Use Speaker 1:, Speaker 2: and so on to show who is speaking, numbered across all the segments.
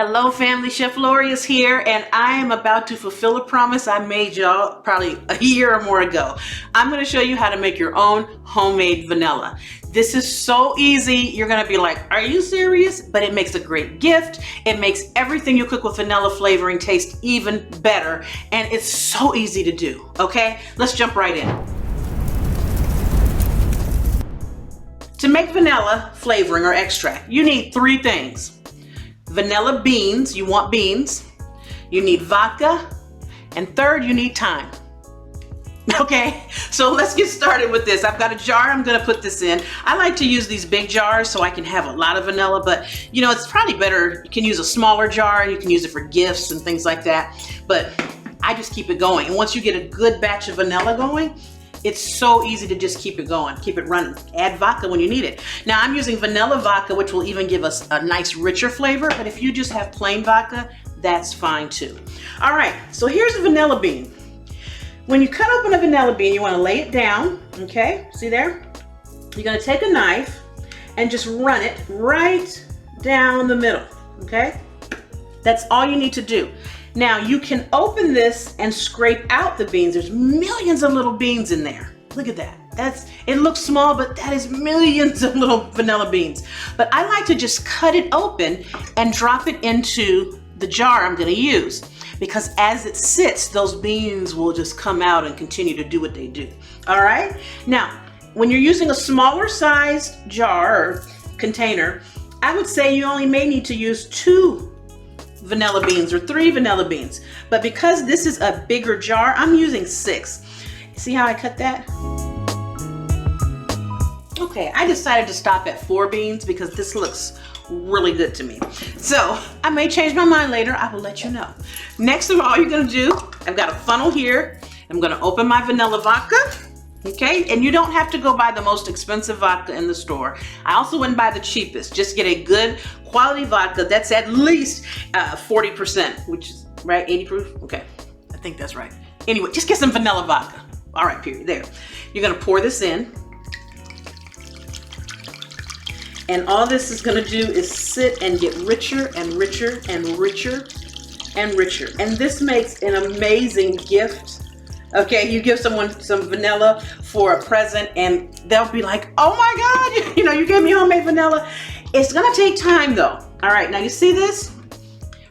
Speaker 1: Hello family, Chef Lorious here, and I am about to fulfill a promise I made y'all probably a year or more ago. I'm going to show you how to make your own homemade vanilla. This is so easy, you're going to be like, are you serious? But it makes a great gift. It makes everything you cook with vanilla flavoring taste even better, and it's so easy to do, okay? Let's jump right in. To make vanilla flavoring or extract, you need three things. Vanilla beans, you want beans. You need vodka. And third, you need thyme. Okay, so let's get started with this. I've got a jar I'm gonna put this in. I like to use these big jars so I can have a lot of vanilla, but you know, it's probably better, you can use a smaller jar, you can use it for gifts and things like that, but I just keep it going. And once you get a good batch of vanilla going, it's so easy to just keep it going, keep it running. Add vodka when you need it. Now I'm using vanilla vodka, which will even give us a nice richer flavor, but if you just have plain vodka, that's fine too. All right, so here's a vanilla bean. When you cut open a vanilla bean, you wanna lay it down, okay? See there? You're gonna take a knife and just run it right down the middle, okay? That's all you need to do. Now you can open this and scrape out the beans. There's millions of little beans in there. Look at that. It looks small, but that is millions of little vanilla beans. But I like to just cut it open and drop it into the jar I'm gonna use, because as it sits, those beans will just come out and continue to do what they do. All right? Now, when you're using a smaller sized jar or container, I would say you only may need to use 2 vanilla beans or 3 vanilla beans. But because this is a bigger jar, I'm using 6. See how I cut that? Okay, I decided to stop at 4 beans because this looks really good to me. So I may change my mind later, I will let you know. Next of all you're gonna do, I've got a funnel here. I'm gonna open my vanilla vodka. Okay, and you don't have to go buy the most expensive vodka in the store. I also wouldn't buy the cheapest. Just get a good quality vodka that's at least 40%, which is, right, 80 proof? Okay, I think that's right. Anyway, just get some vanilla vodka. All right, period, there. You're gonna pour this in. And all this is gonna do is sit and get richer and richer and richer and richer. And this makes an amazing gift. Okay, you give someone some vanilla for a present and they'll be like, oh my God, you know, you gave me homemade vanilla. It's gonna take time though. All right, now you see this?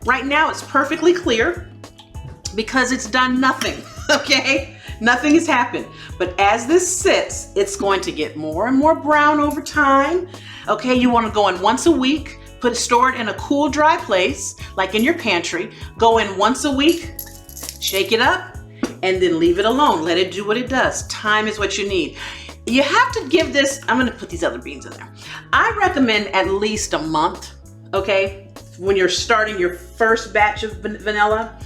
Speaker 1: Right now it's perfectly clear because it's done nothing, okay? Nothing has happened. But as this sits, it's going to get more and more brown over time. Okay, you wanna go in once a week, store it in a cool, dry place, like in your pantry. Go in once a week, shake it up, and then leave it alone. Let it do what it does. Time is what you need. You have to give this, I'm gonna put these other beans in there. I recommend at least a month, okay? When you're starting your first batch of vanilla.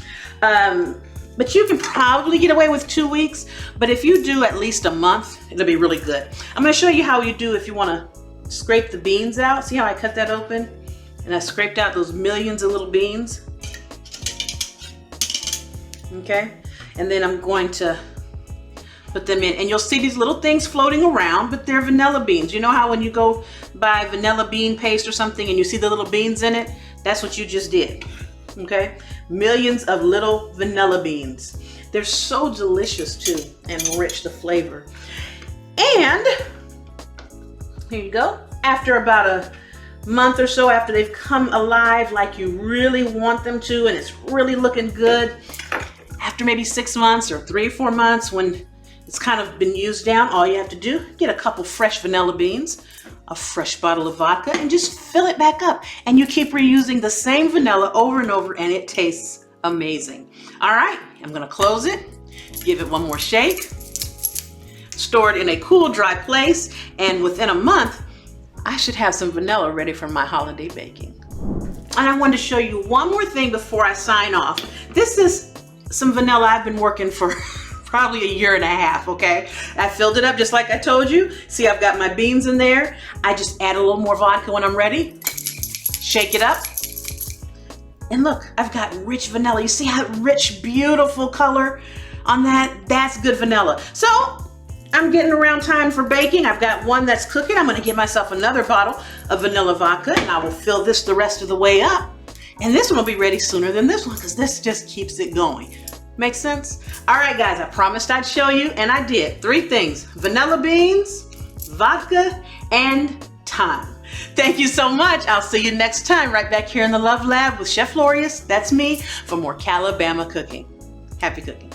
Speaker 1: But you can probably get away with 2 weeks, but if you do at least a month, it'll be really good. I'm gonna show you how you do if you wanna scrape the beans out. See how I cut that open? And I scraped out those millions of little beans. Okay? And then I'm going to put them in, and you'll see these little things floating around, but they're vanilla beans. You know how when you go buy vanilla bean paste or something and you see the little beans in it? That's what you just did, okay? Millions of little vanilla beans. They're so delicious too and rich, the flavor. And here you go. After about a month or so, after they've come alive like you really want them to, and it's really looking good, after maybe 6 months or 3 or 4 months, when it's kind of been used down, all you have to do, get a couple fresh vanilla beans, a fresh bottle of vodka, and just fill it back up. And you keep reusing the same vanilla over and over, and it tastes amazing. All right, I'm gonna close it, give it one more shake, store it in a cool, dry place, and within a month, I should have some vanilla ready for my holiday baking. And I wanted to show you one more thing before I sign off. This is some vanilla I've been working for probably a year and a half, okay? I filled it up just like I told you. See, I've got my beans in there. I just add a little more vodka when I'm ready. Shake it up. And look, I've got rich vanilla. You see how rich, beautiful color on that? That's good vanilla. So I'm getting around time for baking. I've got one that's cooking. I'm gonna give myself another bottle of vanilla vodka, and I will fill this the rest of the way up. And this one will be ready sooner than this one because this just keeps it going. Make sense? All right, guys, I promised I'd show you, and I did. 3 things: vanilla beans, vodka, and thyme. Thank you so much. I'll see you next time right back here in the Love Lab with Chef Lorious. That's me, for more Calibama cooking. Happy cooking.